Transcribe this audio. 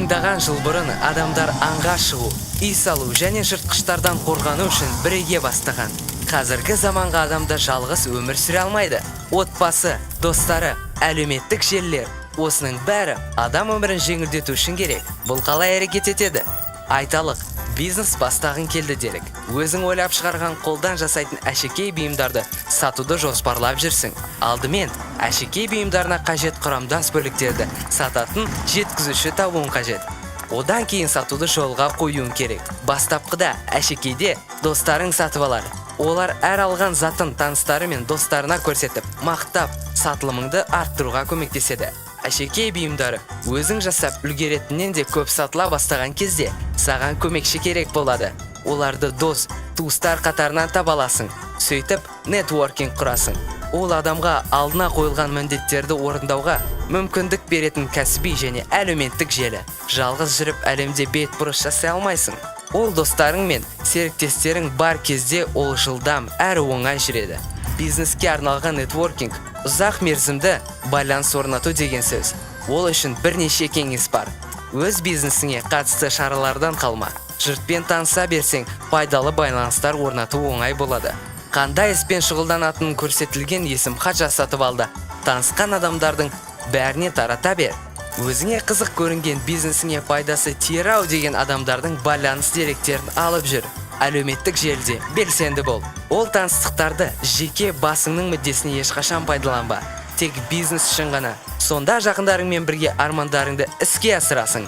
Мыңдаған жыл бұрын адамдар аңға шығу, үй салу және жыртқыштардан қорғану үшін бірге бастаған. Қазіргі заманға адамда жалғыз өмір сүре алмайды. Отбасы, достары, әлеуметтік желілер, осының бәрі адам өмірін жеңілдету үшін керек. Бұл қалай әрекет етеді? Айталық, бизнес бастағын келді делік. Өзің ойлап шығарған қолдан жасайтын әшекей бұйымдарды сатуды жоспарлап жүрсің. Алдымен әшекей бұйымдарына қажет құрамдас бөліктерді сататын жеткізуші табуың қажет. Одан кейін сатуды жолға қоюың керек. Бастапқыда әшекейде достарың сатып алар. Олар әр алған затын таныстары мен достарына көрсетіп, мақтап, сатылымыңды арттыруға көмектеседі. Әшекей бұйымдары өзің жасап үлгеретінен де көп сатыла бастаған кезде саған көмекші керек болады. Оларды дос, туыстар қатарынан таба аласың. Сөйтіп, нетворкинг құрасың. Ол адамға алдына қойылған міндеттерді орындауға мүмкіндік беретін кәсіби және әлеуметтік желі. Жалғыз жүріп әлемде бетбұрыс жасай алмайсың. Ол достарың мен серіктестерің бар кезде ол жылдам әрі оңай жүреді. Бизнеске арналған нетворкинг ұзақ мерзімді байланыс орнату деген сөз. Ол үшін бірнеше кеңес бар. Өз бизнесіңе қатысты шаралардан қалма. Жұртпен таныса берсең, пайдалы байланыстар орнату оңай болады. Қандай іспен шұғылданатынын көрсетілген есім хат жасатып алды. Танысқан адамдардың бәріне тарата бер. Өзіңе қызық көрінген бизнесіңе пайдасы тиер-ау деген адамдардың байланыс деректерін алып жүр. Әлеуметтік желіде белсенді бол. Ол таныстықтарды жеке басыңның мүддесіне ешқашан пайдаланба. Тек бизнес үшін ғана. Сонда жақындарыңмен бірге армандарыңды іске асырасың.